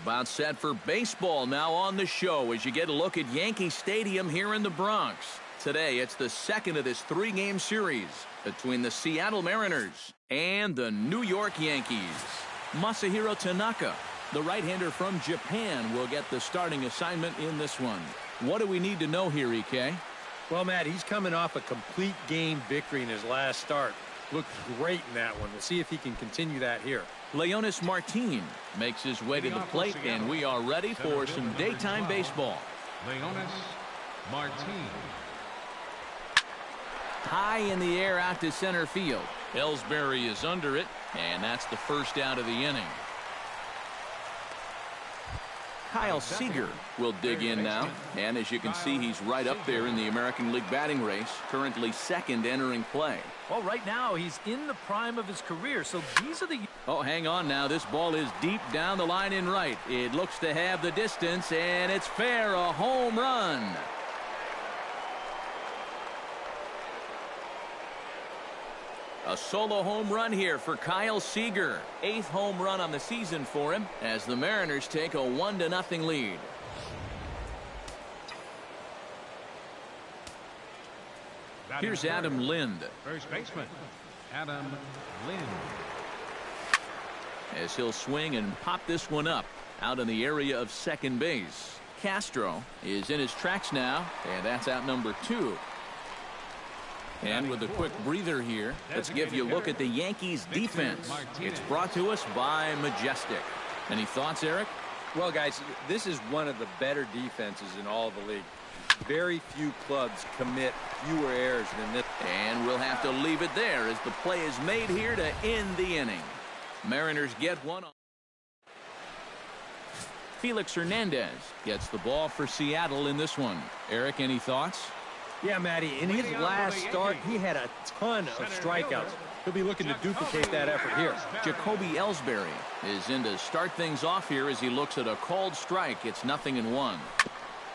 About set for baseball now on the show as you get a look at Yankee Stadium here in the Bronx. Today, it's the second of this three-game series between the Seattle Mariners and the New York Yankees. Masahiro Tanaka, the right-hander from Japan, will get the starting assignment in this one. What do we need to know here, EK? Well, Matt, he's coming off a complete game victory in his last start. Looked great in that one. We'll see if he can continue that here. Leonis Martin makes his way to the plate, and we are ready for some daytime baseball. Leonis Martin. High in the air out to center field. Ellsbury is under it, and that's the first out of the inning. Kyle Seager will dig in now, and as you can see, he's right up there in the American League batting race, currently second entering play. Well, right now he's in the prime of his career, so these are the... Oh, hang on now. This ball is deep down the line in right. It looks to have the distance, and it's fair, a home run. A solo home run here for Kyle Seager. 8th home run on the season for him as the Mariners take a 1-0 lead. Here's Adam Lind. First baseman, Adam Lind. As he'll swing and pop this one up out in the area of second base. Castro is in his tracks now, and that's out number 2. And with a quick breather here, let's give you a look at the Yankees defense. It's brought to us by Majestic. Any thoughts, Eric? Well, guys, this is one of the better defenses in all of the league. Very few clubs commit fewer errors than this. And we'll have to leave it there as the play is made here to end the inning. Mariners get one on. Felix Hernandez gets the ball for Seattle in this one. Eric, any thoughts? Yeah, Matty, in his last start, he had a ton of strikeouts. He'll be looking to duplicate that effort here. Jacoby Ellsbury is in to start things off here as he looks at a called strike. It's 0-1.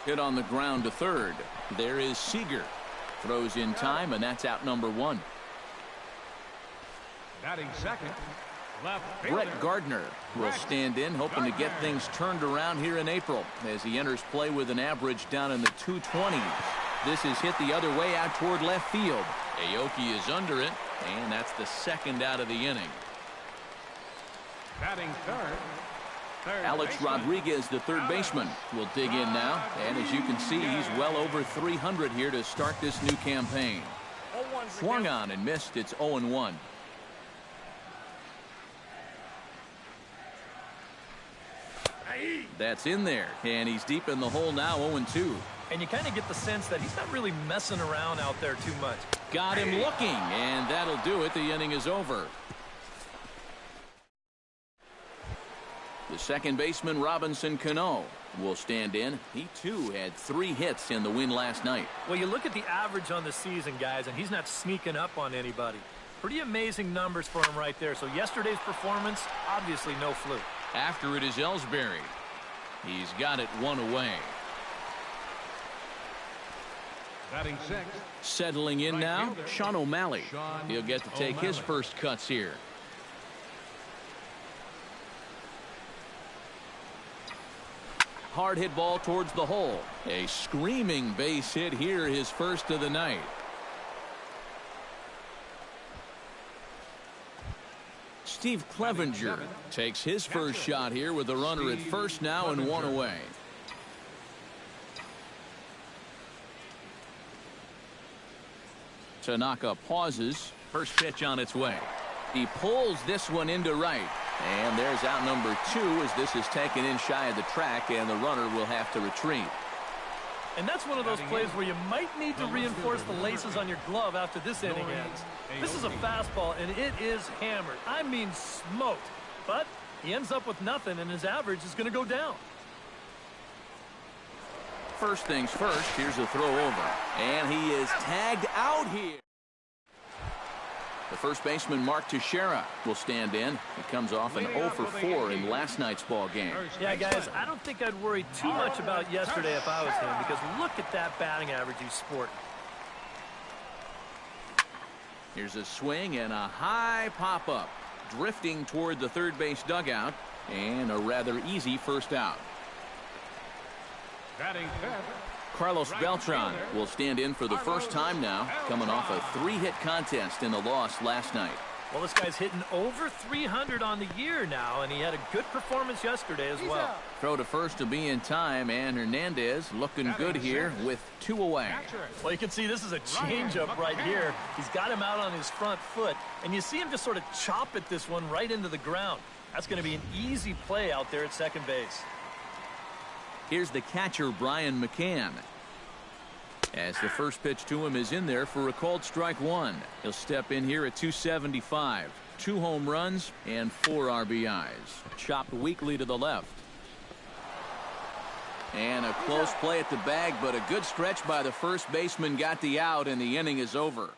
Hit on the ground to third. There is Seager. Throws in time, and that's out number 1. Batting second, left fielder. Brett Gardner will stand in, hoping to get things turned around here in April as he enters play with an average down in the 220s. This is hit the other way out toward left field. Aoki is under it, and that's the second out of the inning. Batting third. Alex Rodriguez, the third baseman, will dig in now. And as you can see, he's well over 300 here to start this new campaign. Swung on and missed. It's 0-1. That's in there, and he's deep in the hole now, 0-2. And you kind of get the sense that he's not really messing around out there too much. Got him looking, and that'll do it. The inning is over. The second baseman, Robinson Cano, will stand in. He, too, had 3 hits in the win last night. Well, you look at the average on the season, guys, and he's not sneaking up on anybody. Pretty amazing numbers for him right there. So yesterday's performance, obviously no fluke. After it is Ellsbury. He's got it 1 away. Batting sixth. Settling in now, Sean O'Malley. He'll get to take his first cuts here. Hard hit ball towards the hole. A screaming base hit here, his first of the night. Steve Clevenger takes his first shot here with a runner at first now and 1 away. Tanaka pauses. First pitch on its way. He pulls this one into right. And there's out number 2 as this is taken in shy of the track, and the runner will have to retreat. And that's one of those plays where you might need to reinforce the laces on your glove after this inning ends. This is a fastball, and it is hammered. I mean smoked. But he ends up with nothing, and his average is going to go down. First things first, here's a throw over. And he is tagged out here. The first baseman, Mark Teixeira, will stand in. He comes off an 0 for 4 in last night's ball game. Yeah, guys, I don't think I'd worry too much about yesterday if I was him, because look at that batting average he's sporting. Here's a swing and a high pop-up. Drifting toward the third base dugout. And a rather easy first out. Batting fifth. Carlos Beltran will stand in for the first time now, coming off a 3-hit contest in the loss last night. Well, this guy's hitting over 300 on the year now, and he had a good performance yesterday as well. Throw to first to be in time, and Hernandez looking good here with 2 away. Well, you can see this is a changeup right here. He's got him out on his front foot, and you see him just sort of chop at this one right into the ground. That's going to be an easy play out there at second base. Here's the catcher, Brian McCann. As the first pitch to him is in there for a called strike 1. He'll step in here at 275. 2 home runs and 4 RBIs. Chopped weakly to the left. And a close play at the bag, but a good stretch by the first baseman got the out, and the inning is over.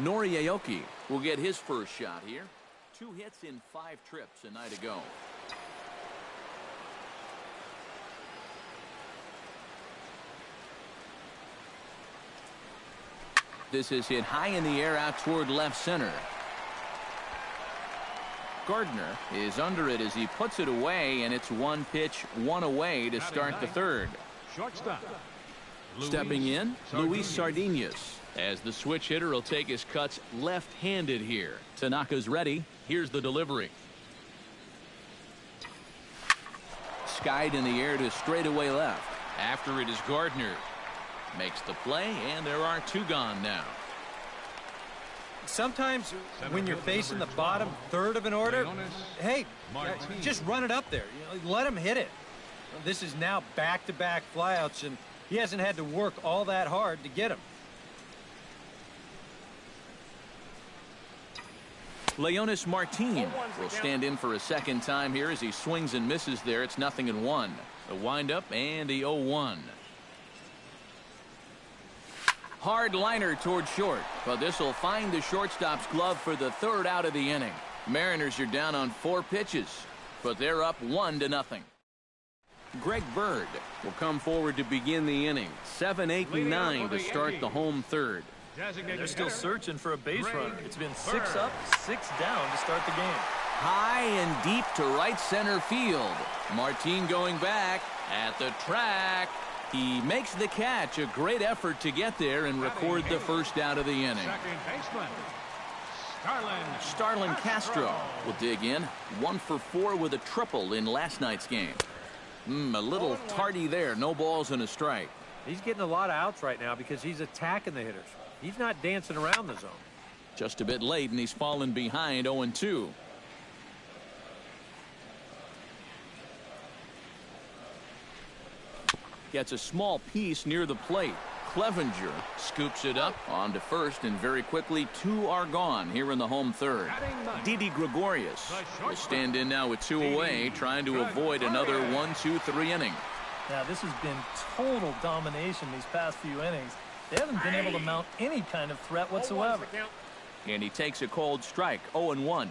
Nori Aoki will get his first shot here. 2 hits in 5 trips a night ago. This is hit high in the air out toward left center. Gardner is under it as he puts it away, and it's 1 pitch, 1 away to start the third. Shortstop. Stepping in, Luis Sardinas, as the switch hitter will take his cuts left-handed here. Tanaka's ready. Here's the delivery. Skied in the air to straightaway left. After it is Gardner. Makes the play, and there are 2 gone now. Sometimes when you're facing the bottom third of an order, hey, just run it up there. Let him hit it. This is now back-to-back flyouts, and he hasn't had to work all that hard to get him. Leonis Martin will stand in for a second time here as he swings and misses there. It's 0-1. A windup and the 0-1. Hard liner toward short, but this will find the shortstop's glove for the third out of the inning. Mariners are down on 4 pitches, but they're up 1-0. Greg Bird will come forward to begin the inning. 7, 8, and 9 to start the home third. They're still searching for a base runner. It's been 6 up, 6 down to start the game. High and deep to right center field. Martin going back at the track. He makes the catch. A great effort to get there and record the first out of the inning. Second baseman. Starlin Castro will dig in. 1 for 4 with a triple in last night's game. A little tardy there. No balls and a strike. He's getting a lot of outs right now because he's attacking the hitters. He's not dancing around the zone. Just a bit late, and he's fallen behind 0-2. Gets a small piece near the plate. Clevenger scoops it up onto first, and very quickly 2 are gone here in the home third. Didi Gregorius will stand in now with 2 away, trying to avoid another 1-2-3 inning. Yeah, this has been total domination these past few innings. They haven't been able to mount any kind of threat whatsoever. And he takes a cold strike. 0-1.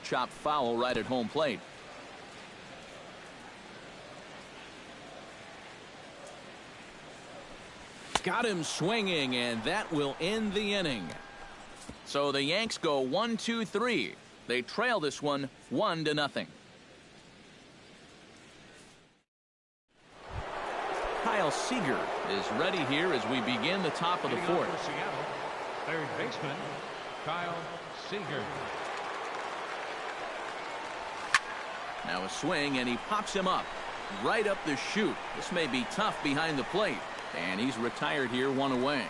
Chopped foul right at home plate. Got him swinging, and that will end the inning. So the Yanks go 1-2-3. They trail this one 1-0. Kyle Seager is ready here as we begin the top of the fourth. Seattle, third baseman, Kyle Seager. Now a swing, and he pops him up right up the chute. This may be tough behind the plate. And he's retired here, 1 away.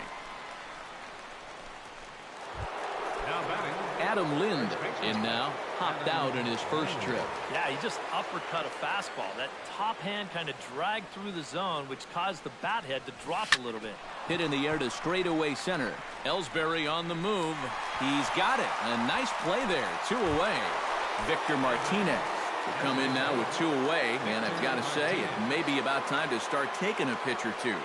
Now batting. Adam Lind in now, popped out in his first trip. Yeah, he just uppercut a fastball. That top hand kind of dragged through the zone, which caused the bat head to drop a little bit. Hit in the air to straightaway center. Ellsbury on the move. He's got it. A nice play there. 2 away. Victor Martinez will come in now with 2 away. And I've got to say, it may be about time to start taking a pitch or 2.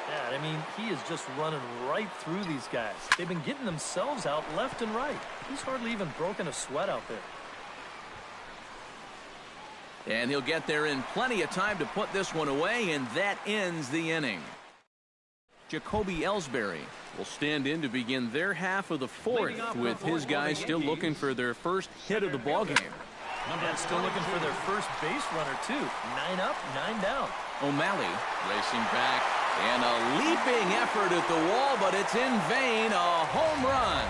Yeah, I mean, he is just running right through these guys. They've been getting themselves out left and right. He's hardly even broken a sweat out there. And he'll get there in plenty of time to put this one away, and that ends the inning. Jacoby Ellsbury will stand in to begin their half of the fourth, with his guys still looking for their first hit of the ballgame. And still looking for their first base runner, too. 9 up, 9 down. O'Malley racing back, and a leaping effort at the wall, but it's in vain. A home run.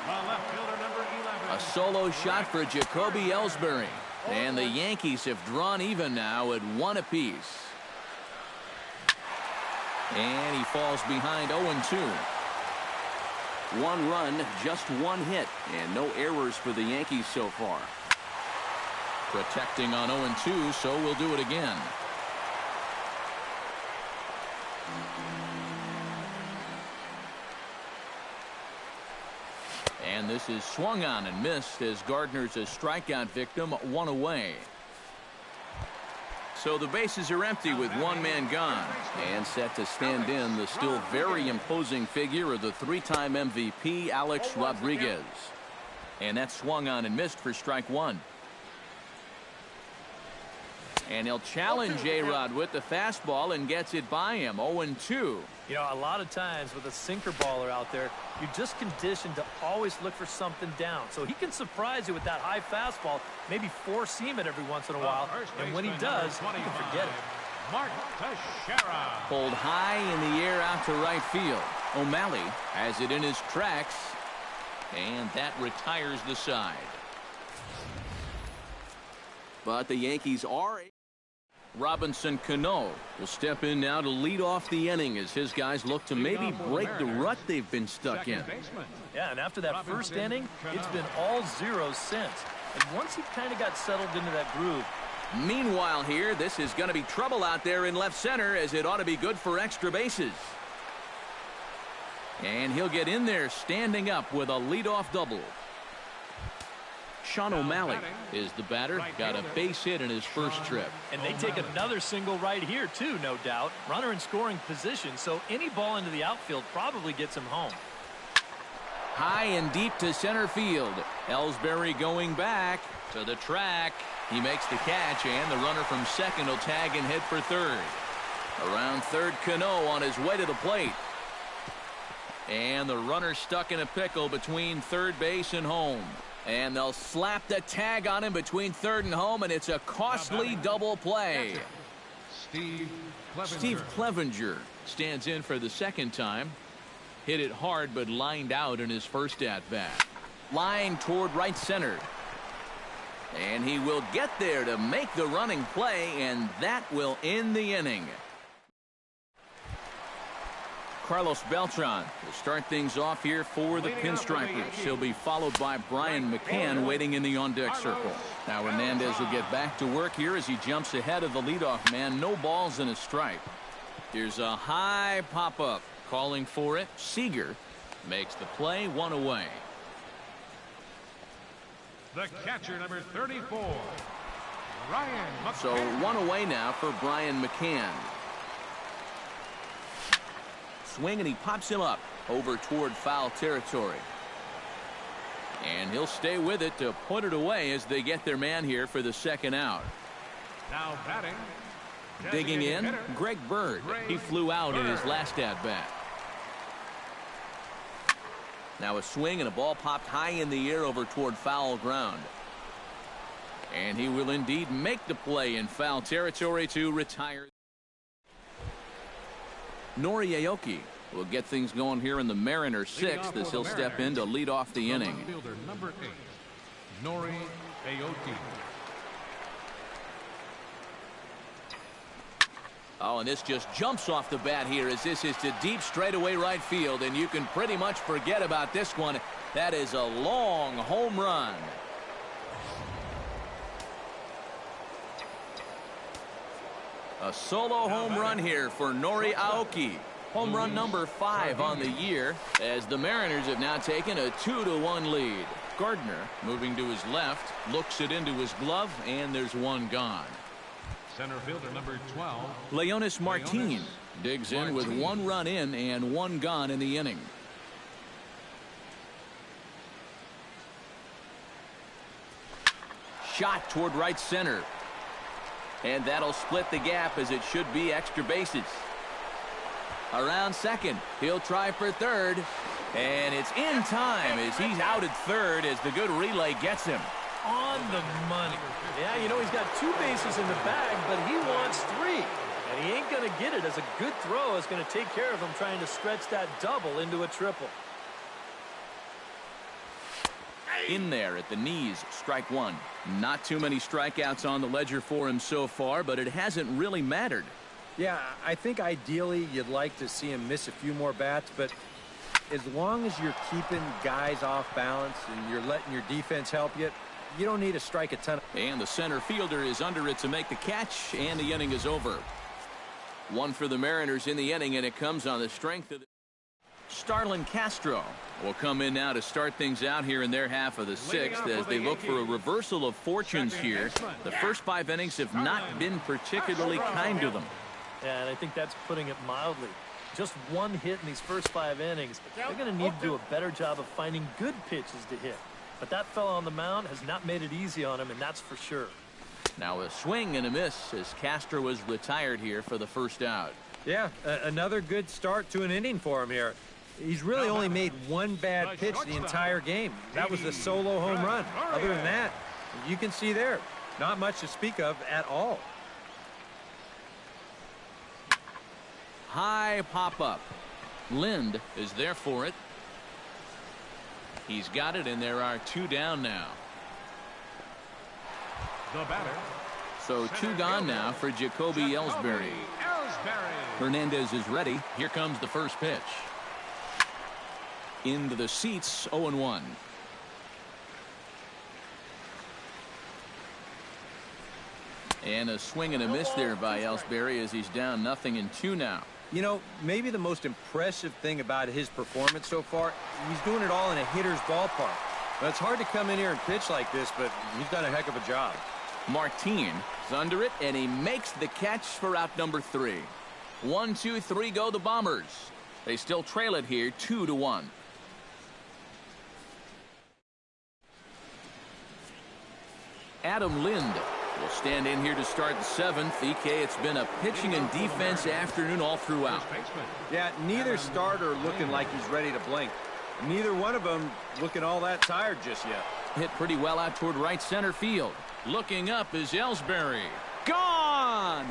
The left fielder, number 11. A solo shot for Jacoby Ellsbury. And the Yankees have drawn even now at 1 apiece. And he falls behind 0-2. 1 run, just 1 hit, and no errors for the Yankees so far. Protecting on 0-2, so we'll do it again. And this is swung on and missed as Gardner's a strikeout victim, 1 away. So the bases are empty with 1 man gone. And set to stand in the still very imposing figure of the 3-time MVP, Alex Rodriguez. And that's swung on and missed for strike 1. And he'll challenge A-Rod with the fastball and gets it by him, 0-2. You know, a lot of times with a sinker baller out there, you're just conditioned to always look for something down. So he can surprise you with that high fastball, maybe four-seam it every once in a while. And when he does, you can forget it. Mark Teixeira. Pulled high in the air out to right field. O'Malley has it in his tracks, and that retires the side. But the Yankees are... Robinson Cano will step in now to lead off the inning as his guys look to maybe break the rut they've been stuck in. Yeah, and after that first inning, it's been all zeros since. And once he kind of got settled into that groove. Meanwhile here, this is going to be trouble out there in left center, as it ought to be good for extra bases. And he'll get in there standing up with a leadoff double. Sean O'Malley is the batter. Got a base hit in his first trip. And they take another single right here, too, no doubt. Runner in scoring position, so any ball into the outfield probably gets him home. High and deep to center field. Ellsbury going back to the track. He makes the catch, and the runner from second will tag and hit for third. Around third, Cano on his way to the plate. And the runner stuck in a pickle between third base and home. And they'll slap the tag on him between third and home, and it's a costly double play. Steve Clevenger stands in for the second time. Hit it hard, but lined out in his first at-bat. Line toward right center. And he will get there to make the running play, and that will end the inning. Carlos Beltran will start things off here for the Pinstripers. He'll be followed by Brian McCann waiting in the on-deck circle. Now Hernandez will get back to work here as he jumps ahead of the leadoff man. No balls and a strike. Here's a high pop-up. Calling for it. Seager makes the play, 1 away. The catcher, number 34, Ryan McCann. So 1 away now for Brian McCann. Swing, and he pops him up over toward foul territory. And he'll stay with it to put it away as they get their man here for the second out. Now batting. Digging in, Greg Bird. He flew out in his last at-bat. Now a swing, and a ball popped high in the air over toward foul ground. And he will indeed make the play in foul territory to retire. Nori Aoki will get things going here in the Mariners' sixth as he'll step in to lead off the inning. Fielder number 8, Nori Aoki. Oh, and this just jumps off the bat here as this is to deep straightaway right field, and you can pretty much forget about this one. That is a long home run. A solo home run here for Nori Aoki. Home run number 5 on the year, as the Mariners have now taken a 2-1 lead. Gardner moving to his left, looks it into his glove, and there's one gone. Center fielder number 12, Leonis Martin digs in with 1 run in and 1 gone in the inning. Shot toward right center. And that'll split the gap as it should be extra bases. Around second, he'll try for third. And it's in time as he's out at third as the good relay gets him. On the money. Yeah, you know, he's got 2 bases in the bag, but he wants 3. And he ain't going to get it, as a good throw is going to take care of him trying to stretch that double into a triple. In there at the knees, strike one. Not too many strikeouts on the ledger for him so far, but it hasn't really mattered. Yeah, I think ideally you'd like to see him miss a few more bats, but as long as you're keeping guys off balance and you're letting your defense help you, you don't need to strike a ton. And the center fielder is under it to make the catch, and the inning is over. One for the Mariners in the inning, and it comes on the strength of Starlin Castro will come in now to start things out here in their half of the 6th as they look for a reversal of fortunes here. The first 5 innings have not been particularly kind to them. Yeah, and I think that's putting it mildly. Just 1 hit in these first 5 innings. They're going to need to do a better job of finding good pitches to hit. But that fella on the mound has not made it easy on him, and that's for sure. Now a swing and a miss as Castro is retired here for the first out. Yeah, another good start to an inning for him here. He's really only made 1 bad pitch the entire game. That was the solo home run. Other than that, you can see there, not much to speak of at all. High pop-up. Lind is there for it. He's got it, and there are 2 down now. The batter. So 2 gone now for Jacoby Ellsbury. Hernandez is ready. Here comes the first pitch. Into the seats, 0-1. And a swing and a miss there by Ellsbury as he's down 0-2 now. You know, maybe the most impressive thing about his performance so far, he's doing it all in a hitter's ballpark. But it's hard to come in here and pitch like this, but he's done a heck of a job. Martin is under it, and he makes the catch for out number 3. 1, 2, 3 go the Bombers. They still trail it here 2-1. Adam Lind will stand in here to start the 7th. EK, it's been a pitching and defense afternoon all throughout. Yeah, neither starter looking like he's ready to blink. Neither one of them looking all that tired just yet. Hit pretty well out toward right center field. Looking up is Ellsbury. Gone!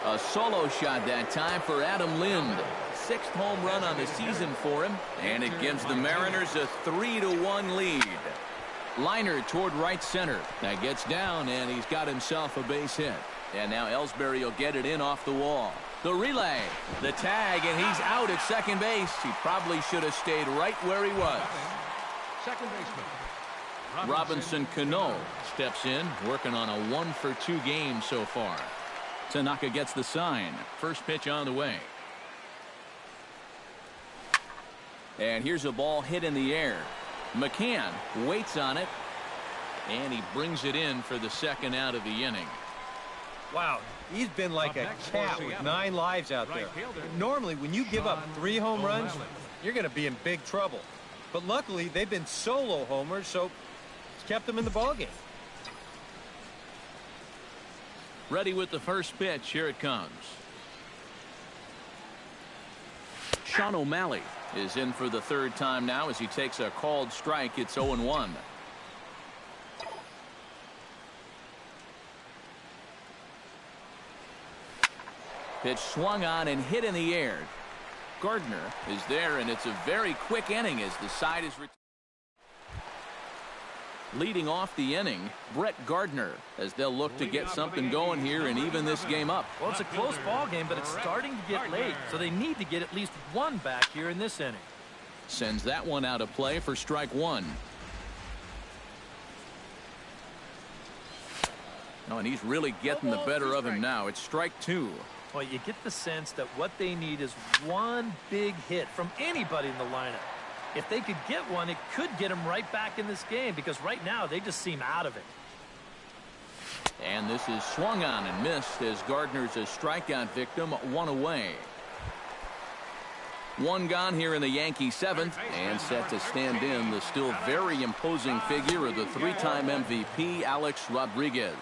A solo shot that time for Adam Lind. 6th home run on the season for him, and it gives the Mariners a 3-1 lead. Liner toward right center. That gets down, and he's got himself a base hit. And now Ellsbury will get it in off the wall. The relay, the tag, and he's out at second base. He probably should have stayed right where he was. Second baseman Robinson Cano steps in, working on a 1-for-2 game so far. Tanaka gets the sign. First pitch on the way. And here's a ball hit in the air. McCann waits on it, and he brings it in for the 2nd out of the inning. Wow, he's been like a cat with 9 lives out there. Normally, when you give up 3 home runs, you're going to be in big trouble. But luckily, they've been solo homers, so it's kept them in the ballgame. Ready with the first pitch. Here it comes. Sean O'Malley is in for the 3rd time now as he takes a called strike. It's 0-1. Pitch swung on and hit in the air. Gardner is there, and it's a very quick inning as the side is leading off the inning. Brett Gardner, as they'll look to get something going here and even this game up. Well, it's a close ball game, but it's starting to get late, so they need to get at least 1 back here in this inning. Sends that one out of play for strike 1. Oh, and he's really getting the better of him now. It's strike 2. Well, you get the sense that what they need is 1 big hit from anybody in the lineup. If they could get one, it could get them right back in this game, because right now they just seem out of it. And this is swung on and missed as Gardner's a strikeout victim, 1 away. One gone here in the Yankee seventh, and set to stand in the still very imposing figure of the three-time MVP, Alex Rodriguez.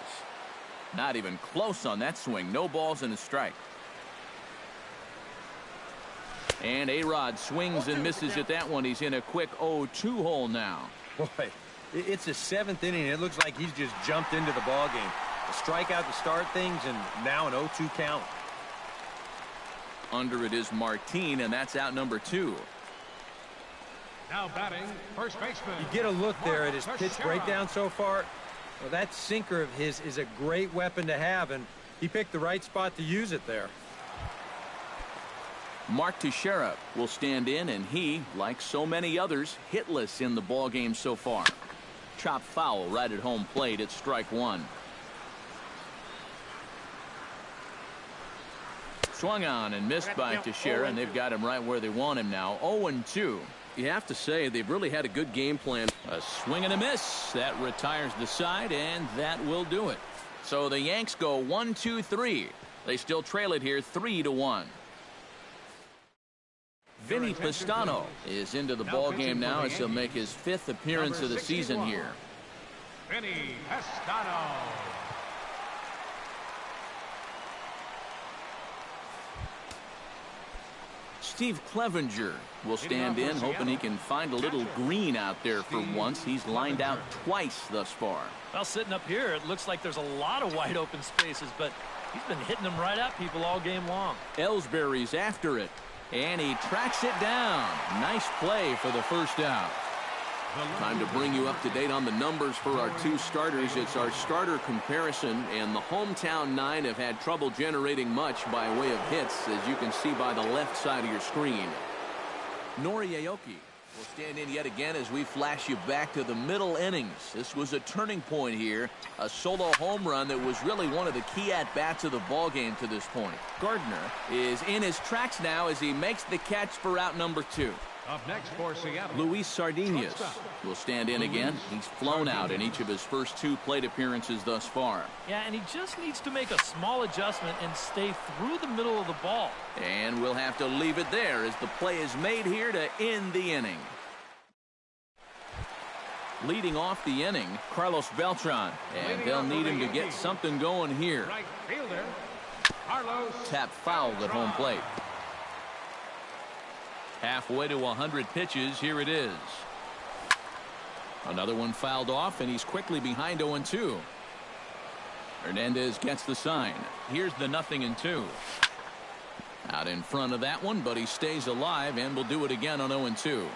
Not even close on that swing. No balls and a strike. And A-Rod swings and misses at that one. He's in a quick 0-2 hole now. Boy, it's his seventh inning. It looks like he's just jumped into the ball game. A strikeout to start things, and now an 0-2 count. Under it is Martin, and that's out number 2. Now batting, first baseman. You get a look there at his pitch breakdown so far. Well, that sinker of his is a great weapon to have, and he picked the right spot to use it there. Mark Teixeira will stand in, and he, like so many others, hitless in the ball game so far. Chop foul right at home plate at strike 1. Swung on and missed by Teixeira, and they've got him right where they want him now. 0-2. You have to say they've really had a good game plan. A swing and a miss. That retires the side, and that will do it. So the Yanks go 1-2-3. They still trail it here 3-1. Vinny Pistano is into the ball game now as he'll make his 5th appearance of the season here. Vinny Pistano. Steve Clevenger will stand in, hoping he can find a little green out there for once. He's lined out twice thus far. Well, sitting up here, it looks like there's a lot of wide open spaces, but he's been hitting them right at people all game long. Ellsbury's after it, and he tracks it down. Nice play for the first out. Time to bring you up to date on the numbers for our 2 starters. It's our starter comparison, and the hometown 9 have had trouble generating much by way of hits, as you can see by the left side of your screen. Nori Aoki will stand in yet again as we flash you back to the middle innings. This was a turning point here, a solo home run that was really one of the key at-bats of the ball game to this point. Gardner is in his tracks now as he makes the catch for out number 2. Up next for Seattle, Luis Sardinas will stand in again. He's flown out in each of his first 2 plate appearances thus far. Yeah, and he just needs to make a small adjustment and stay through the middle of the ball. And we'll have to leave it there as the play is made here to end the inning. Leading off the inning, Carlos Beltran, and they'll need him to get something going here. right fielder, Carlos. Tap foul at home plate. Halfway to 100 pitches, here it is. Another one fouled off, and he's quickly behind 0-2. Hernandez gets the sign. Here's the 0-2. Out in front of that one, but he stays alive and will do it again on 0-2.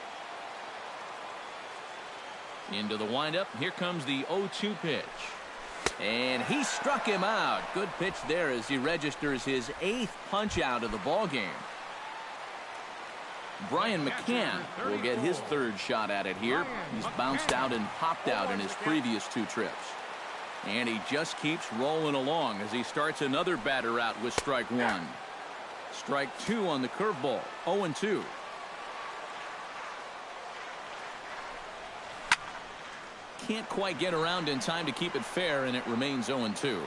Into the windup. Here comes the 0-2 pitch. And he struck him out. Good pitch there as he registers his 8th punch out of the ball game. Brian McCann will get his 3rd shot at it here. He's bounced out and popped out in his previous 2 trips. And he just keeps rolling along as he starts another batter out with strike 1. Strike 2 on the curveball. 0-2. Can't quite get around in time to keep it fair, and it remains 0-2.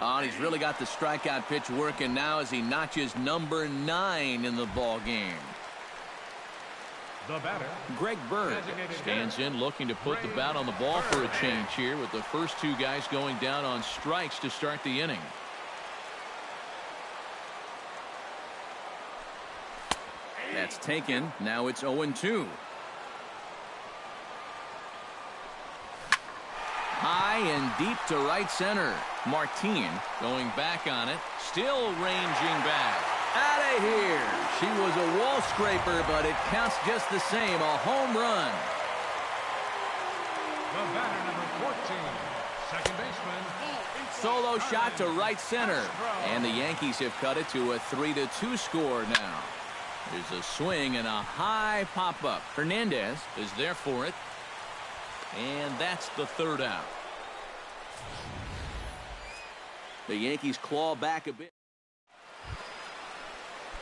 Oh, and he's really got the strikeout pitch working now as he notches number 9 in the ball game. The batter, Greg Bird stands in looking to put the bat on the ball for a change here, with the first 2 guys going down on strikes to start the inning. That's taken. Now it's 0-2. High and deep to right center. Martin going back on it. Still ranging back. Out of here. She was a wall scraper, but it counts just the same. A home run. the batter, number 14, second baseman. Solo shot to right center. And the Yankees have cut it to a 3-2 score now. There's a swing and a high pop-up. Hernandez is there for it. And that's the 3rd out. The Yankees claw back a bit.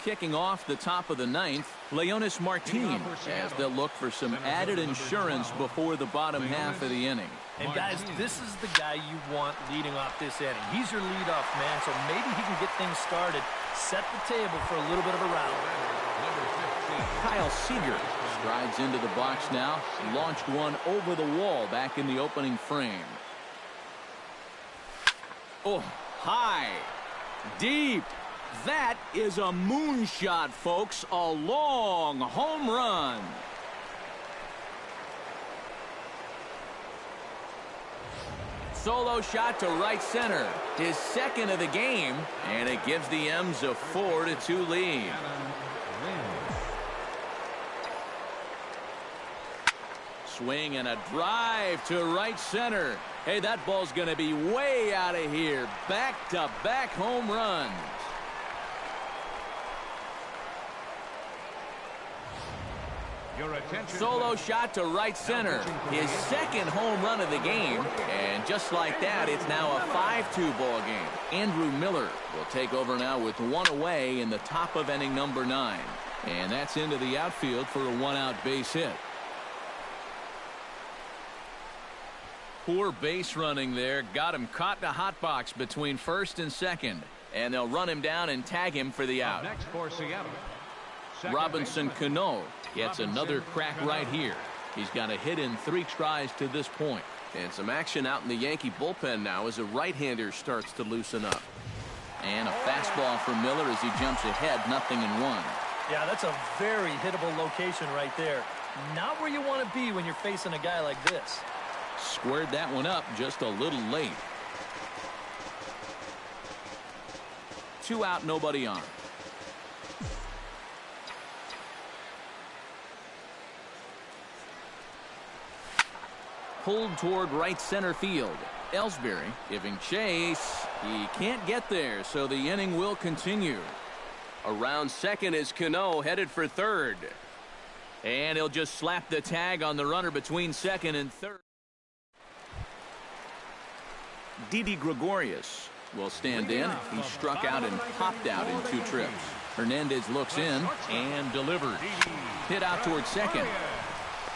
Kicking off the top of the 9th, Leonis Martin, as they'll look for some added insurance before the bottom half of the inning. And guys, this is the guy you want leading off this inning. He's your leadoff man, so maybe he can get things started, set the table for a little bit of a rally. Kyle Seager strides into the box now, launched one over the wall back in the opening frame. Oh, high, deep. That is a moonshot, folks. A long home run. Solo shot to right center. His second of the game, and it gives the M's a 4-2 lead. Swing and a drive to right center. Hey, that ball's going to be way out of here. Back-to-back home runs. Solo shot to right center. His second home run of the game. And just like that, it's now a 5-2 ball game. Andrew Miller will take over now with one away in the top of inning number 9. And that's into the outfield for a one-out base hit. Poor base running there. Got him caught in a hot box between first and second. And they'll run him down and tag him for the out. Next for Seattle, Robinson Cano gets another crack right here. He's got a hit in 3 tries to this point. And some action out in the Yankee bullpen now as a right-hander starts to loosen up. And a fastball for Miller as he jumps ahead, 0-1. Yeah, that's a very hittable location right there. Not where you want to be when you're facing a guy like this. Squared that one up just a little late. 2 out, nobody on. Pulled toward right center field. Ellsbury giving chase. He can't get there, so the inning will continue. Around second is Cano, headed for third. And he'll just slap the tag on the runner between second and third. Didi Gregorius will stand in. He struck out and popped out in 2 trips. Hernandez looks in and delivers. Hit out toward second.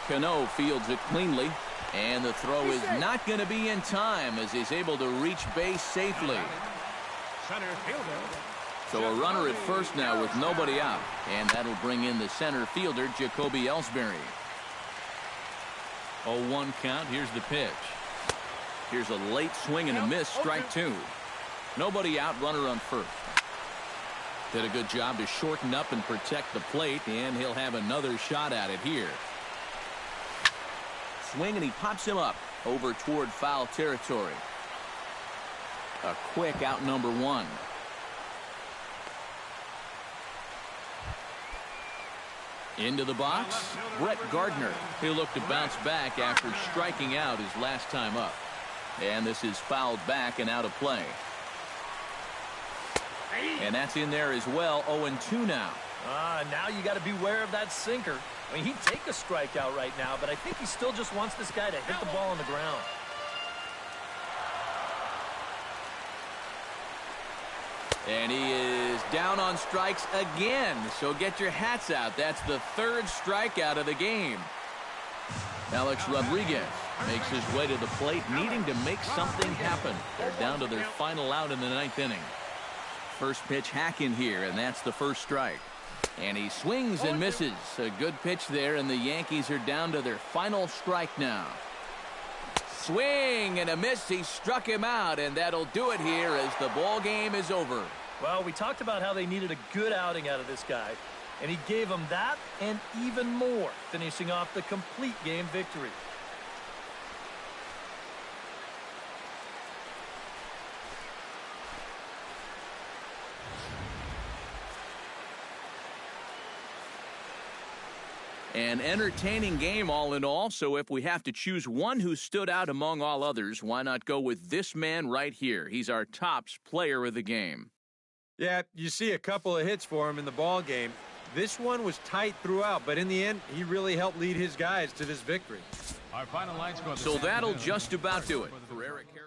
Cano fields it cleanly. And the throw is not going to be in time as he's able to reach base safely. So a runner at first now with nobody out. And that'll bring in the center fielder, Jacoby Ellsbury. 0-1 count. Here's the pitch. Here's a late swing and a miss, strike 2. Nobody out, runner on first. Did a good job to shorten up and protect the plate, and he'll have another shot at it here. Swing, and he pops him up over toward foul territory. A quick out, number 1. Into the box, Brett Gardner. He'll look to bounce back after striking out his last time up. And this is fouled back and out of play. And that's in there as well. 0-2 now. Now you got to beware of that sinker. I mean, he'd take a strikeout right now, but I think he still just wants this guy to hit the ball on the ground. And he is down on strikes again. So get your hats out. That's the 3rd strikeout of the game. Alex Rodriguez makes his way to the plate, needing to make something happen. They're down to their final out in the 9th inning. First pitch hack in here, and that's the first strike. And he swings and misses. A good pitch there, and the Yankees are down to their final strike now. Swing and a miss. He struck him out, and that'll do it here as the ball game is over. Well, we talked about how they needed a good outing out of this guy, and he gave them that and even more, finishing off the complete game victory. An entertaining game all in all, so if we have to choose one who stood out among all others, why not go with this man right here? He's our tops player of the game. Yeah, you see a couple of hits for him in the ball game. This one was tight throughout, but in the end, he really helped lead his guys to this victory. Our final line score. So that'll just about do it for Eric Harris.